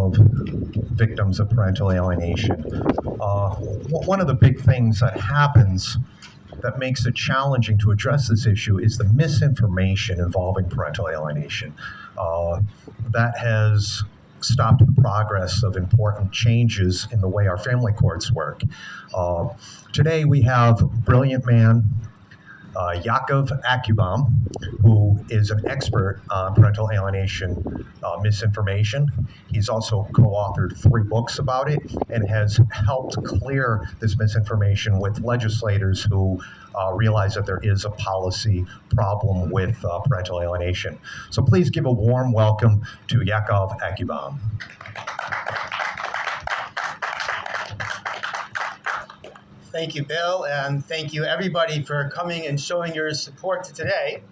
of victims of parental alienation. One of the big things that happens that makes it challenging to address this issue is the misinformation involving parental alienation. That has stopped the progress of important changes in the way our family courts work. Today we have a brilliant man, Yaakov Aichenbaum, who is an expert on parental alienation misinformation. He's also co-authored 3 books about it and has helped clear this misinformation with legislators who realize that there is a policy problem with parental alienation. So please give a warm welcome to Yaakov Aichenbaum. Thank you, Bill, and thank you everybody for coming and showing your support today.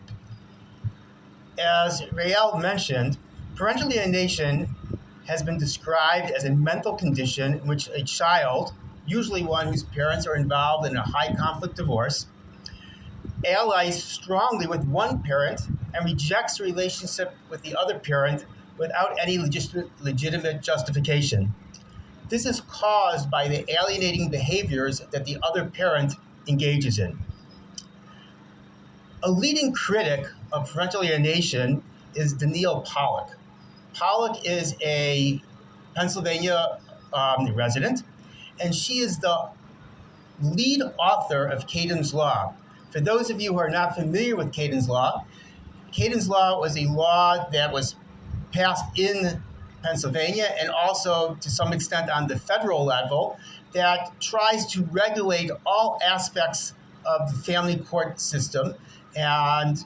As Rael mentioned, parental alienation has been described as a mental condition in which a child, usually one whose parents are involved in a high conflict divorce, allies strongly with one parent and rejects the relationship with the other parent without any legitimate justification. This is caused by the alienating behaviors that the other parent engages in. A leading critic of parental alienation is Danielle Pollock. Pollock is a Pennsylvania resident, and she is the lead author of Cadon's Law. For those of you who are not familiar with Cadon's Law was a law that was passed in Pennsylvania and also to some extent on the federal level that tries to regulate all aspects of the family court system, and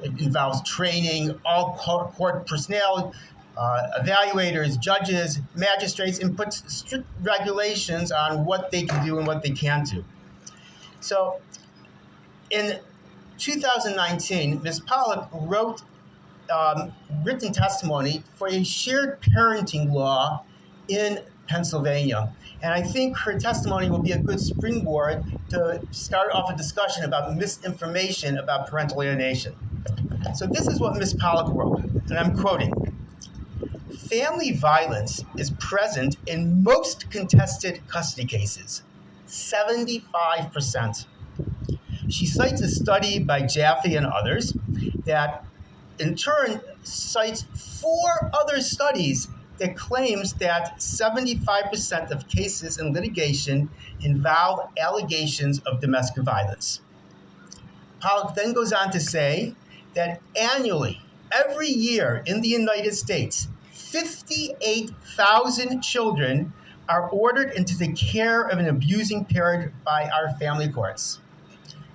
it involves training all court personnel, evaluators, judges, magistrates, and puts strict regulations on what they can do and what they can't do. So in 2019, Ms. Pollock wrote written testimony for a shared parenting law in Pennsylvania. And I think her testimony will be a good springboard to start off a discussion about misinformation about parental alienation. So this is what Ms. Pollock wrote, and I'm quoting: "Family violence is present in most contested custody cases, 75%. She cites a study by Jaffe and others that in turn cites 4 other studies that claims that 75% of cases in litigation involve allegations of domestic violence. Pollock then goes on to say that annually, every year in the United States, 58,000 children are ordered into the care of an abusing parent by our family courts.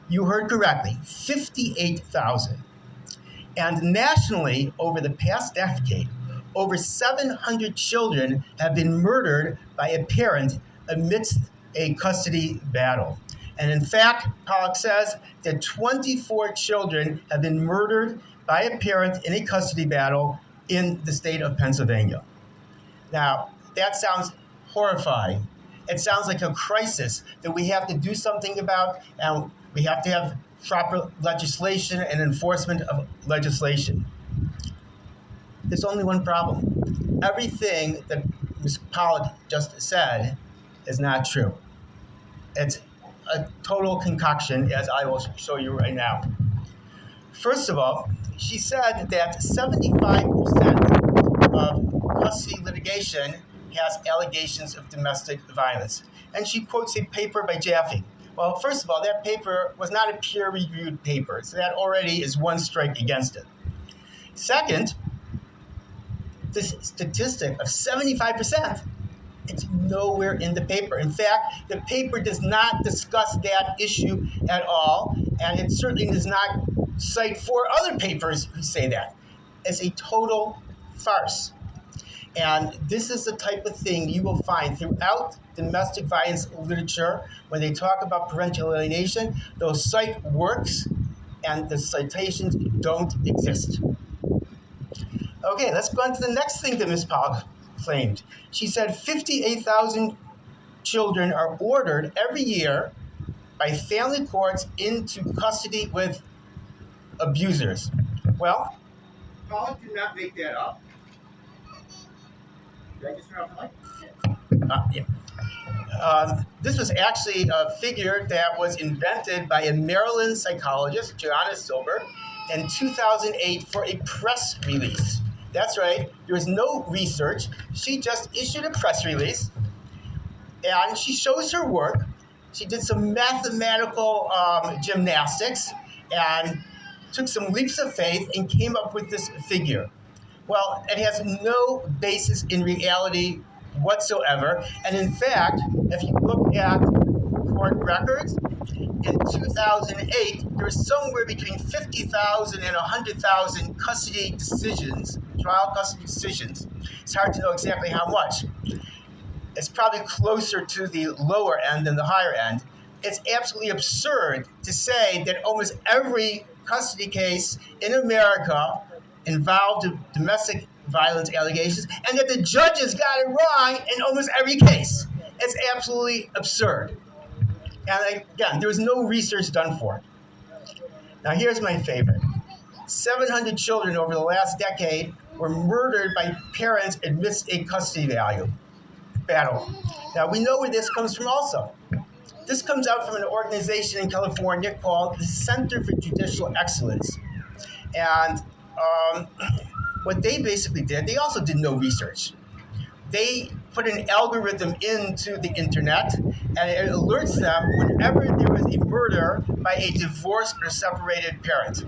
You heard correctly, 58,000. And nationally, over the past decade, over 700 children have been murdered by a parent amidst a custody battle. And in fact, Pollock says that 24 children have been murdered by a parent in a custody battle in the state of Pennsylvania. Now, that sounds horrifying. It sounds like a crisis that we have to do something about, and we have to have proper legislation and enforcement of legislation. There's only one problem. Everything that Ms. Pollock just said is not true. It's a total concoction, as I will show you right now. First of all, she said that 75% of custody litigation has allegations of domestic violence. And she quotes a paper by Jaffe. Well, first of all, that paper was not a peer-reviewed paper, so that already is one strike against it. Second, this statistic of 75%, it's nowhere in the paper. In fact, the paper does not discuss that issue at all, and it certainly does not cite 4 other papers who say that. It's a total farce. And this is the type of thing you will find throughout domestic violence literature. When they talk about parental alienation, they'll cite works, and the citations don't exist. Okay, let's go on to the next thing that Ms. Pollock claimed. She said 58,000 children are ordered every year by family courts into custody with abusers. Well, Pollock did not make that up. Yeah. This was actually a figure that was invented by a Maryland psychologist, Joanna Silver, in 2008 for a press release. That's right, there was no research. She just issued a press release and she shows her work. She did some mathematical gymnastics and took some leaps of faith and came up with this figure. Well, it has no basis in reality whatsoever. And in fact, if you look at court records, in 2008, there was somewhere between 50,000 and 100,000 custody decisions, trial custody decisions. It's hard to know exactly how much. It's probably closer to the lower end than the higher end. It's absolutely absurd to say that almost every custody case in America involved domestic violence allegations and that the judges got it wrong in almost every case. It's absolutely absurd. And again, there was no research done for it. Now, here's my favorite 700 children over the last decade were murdered by parents amidst a custody battle. Now, we know where this comes from also. This comes out from an organization in California called the Center for Judicial Excellence. And what they basically did, they also did no research. They put an algorithm into the internet and it alerts them whenever there was a murder by a divorced or separated parent.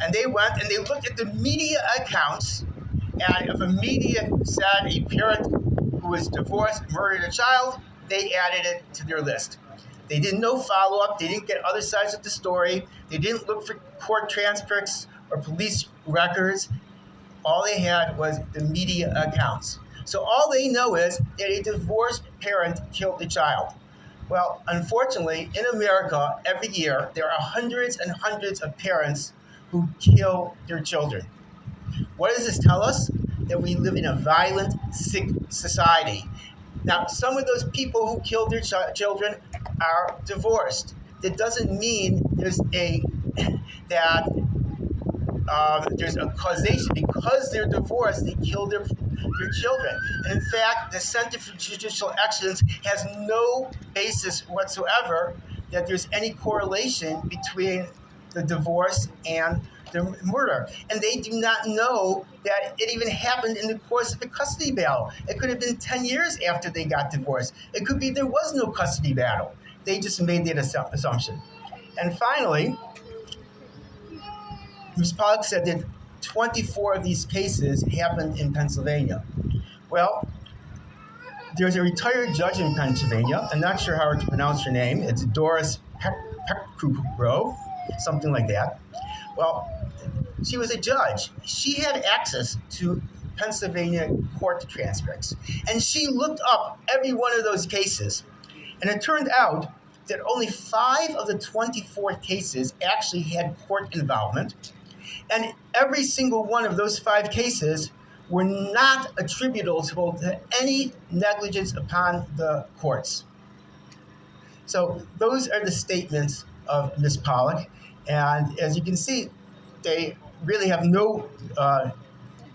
And they went and they looked at the media accounts, and if a media said a parent who was divorced murdered a child, they added it to their list. They did no follow-up. They didn't get other sides of the story. They didn't look for court transcripts or police records. All they had was the media accounts. So all they know is that a divorced parent killed the child. Well, unfortunately, in America, every year, there are hundreds and hundreds of parents who kill their children. What does this tell us? That we live in a violent, sick society. Now, some of those people who killed their children are divorced. That doesn't mean there's a causation. Because they're divorced, they kill their children. And in fact, the Center for Judicial Excellence has no basis whatsoever that there's any correlation between the divorce and the murder. And they do not know that it even happened in the course of a custody battle. It could have been 10 years after they got divorced. It could be there was no custody battle. They just made that assumption. And finally, Ms. Pollock said that 24 of these cases happened in Pennsylvania. Well, there's a retired judge in Pennsylvania. I'm not sure how to pronounce her name. It's Doris Peckrow, something like that. Well, she was a judge. She had access to Pennsylvania court transcripts. And she looked up every one of those cases. And it turned out that only 5 of the 24 cases actually had court involvement. And every single one of those 5 cases were not attributable to any negligence upon the courts. So those are the statements of Ms. Pollock. And as you can see, they really have no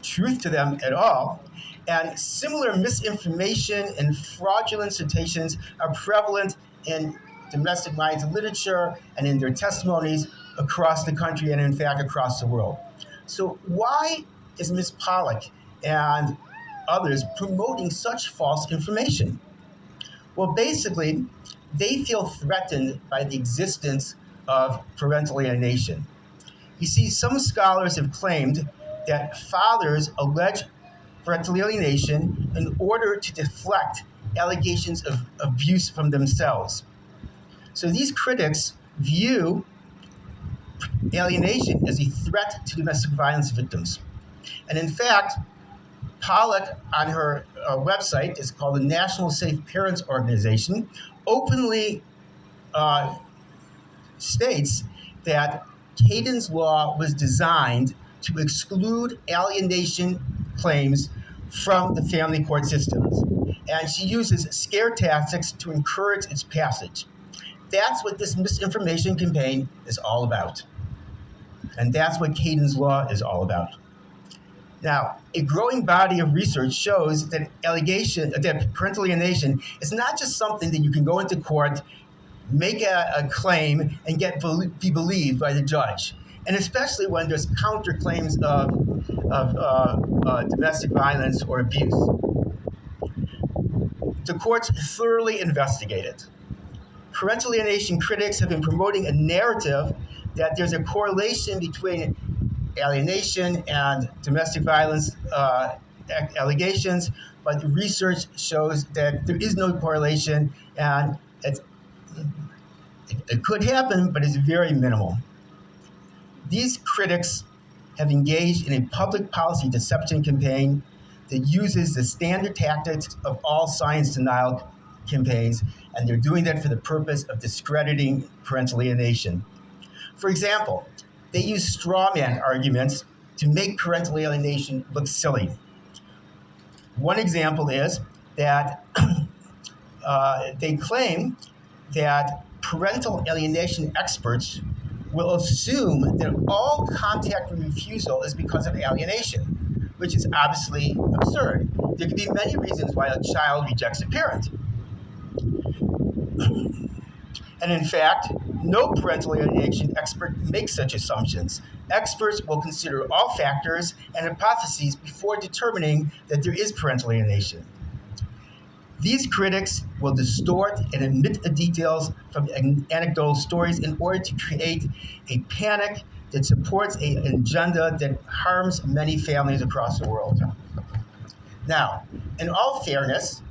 truth to them at all. And similar misinformation and fraudulent citations are prevalent in domestic violence literature and in their testimonies across the country and in fact across the world. So why is Ms. Pollock and others promoting such false information? Well, basically, they feel threatened by the existence of parental alienation. You see, some scholars have claimed that fathers allege parental alienation in order to deflect allegations of abuse from themselves. So these critics view alienation as a threat to domestic violence victims. And in fact, Pollock on her website, is called the National Safe Parents Organization, openly states that Kayden's Law was designed to exclude alienation claims from the family court systems. And she uses scare tactics to encourage its passage. That's what this misinformation campaign is all about. And that's what Kayden's Law is all about. Now, a growing body of research shows that parental alienation is not just something that you can go into court, make a claim, and be believed by the judge. And especially when there's counterclaims of domestic violence or abuse. The courts thoroughly investigate it. Parental alienation critics have been promoting a narrative that there's a correlation between alienation and domestic violence allegations, but the research shows that there is no correlation, and it could happen, but it's very minimal. These critics have engaged in a public policy deception campaign that uses the standard tactics of all science denial campaigns, and they're doing that for the purpose of discrediting parental alienation. For example, they use straw man arguments to make parental alienation look silly. One example is that they claim that parental alienation experts will assume that all contact refusal is because of alienation, which is obviously absurd. There could be many reasons why a child rejects a parent. And in fact, no parental alienation expert makes such assumptions. Experts will consider all factors and hypotheses before determining that there is parental alienation. These critics will distort and omit the details from anecdotal stories in order to create a panic that supports an agenda that harms many families across the world. Now, in all fairness,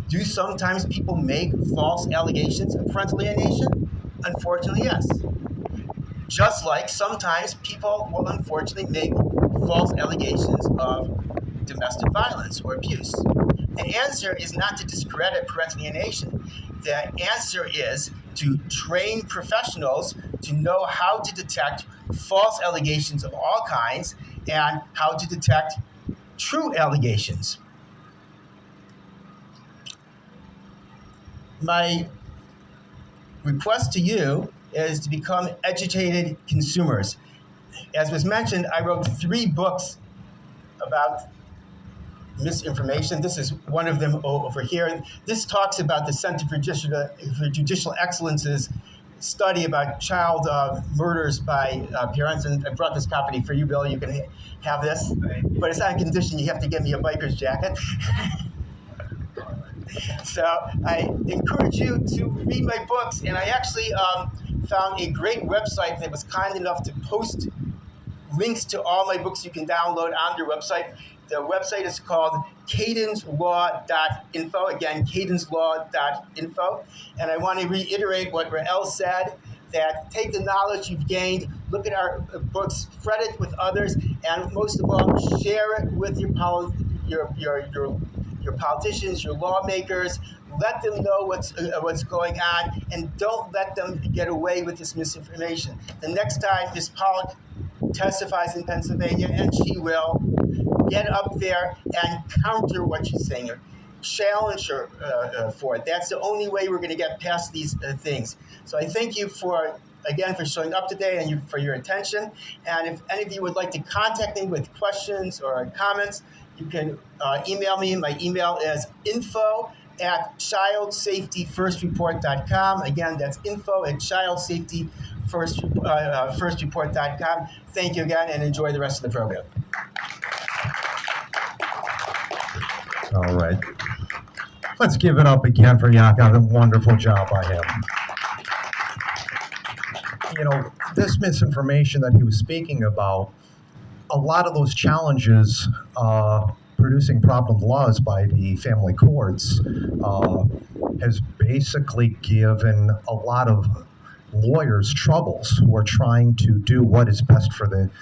do sometimes people make false allegations of parental alienation? Unfortunately, yes. Just like sometimes people will unfortunately make false allegations of domestic violence or abuse. The answer is not to discredit parental alienation. The answer is to train professionals to know how to detect false allegations of all kinds and how to detect true allegations. My request to you is to become educated consumers. As was mentioned, I wrote 3 books about misinformation. This is one of them over here. This talks about the Center for Judicial Excellence's study about child murders by parents, and I brought this copy for you, Bill. You can have this, but it's on condition you have to get me a biker's jacket. So I encourage you to read my books, and I actually found a great website that was kind enough to post links to all my books you can download on their website. The website is called cadenslaw.info. Again, cadenslaw.info. And I want to reiterate what Rael said, that take the knowledge you've gained, look at our books, spread it with others, and most of all, share it with your politicians, your lawmakers. Let them know what's going on, and don't let them get away with this misinformation. The next time Ms. Pollock testifies in Pennsylvania, and she will, get up there and counter what she's saying, or challenge her for it. That's the only way we're going to get past these things. So I thank you for showing up today and for your attention. And if any of you would like to contact me with questions or comments, you can email me. My email is info@child-safety-first-report.com. Again, that's info@child-safety-first-report.com. Thank you again, and enjoy the rest of the program. All right. Let's give it up again for Yaakov. A wonderful job by him. You know, this misinformation that he was speaking about, a lot of those challenges producing problem laws by the family courts has basically given a lot of lawyers troubles who are trying to do what is best for the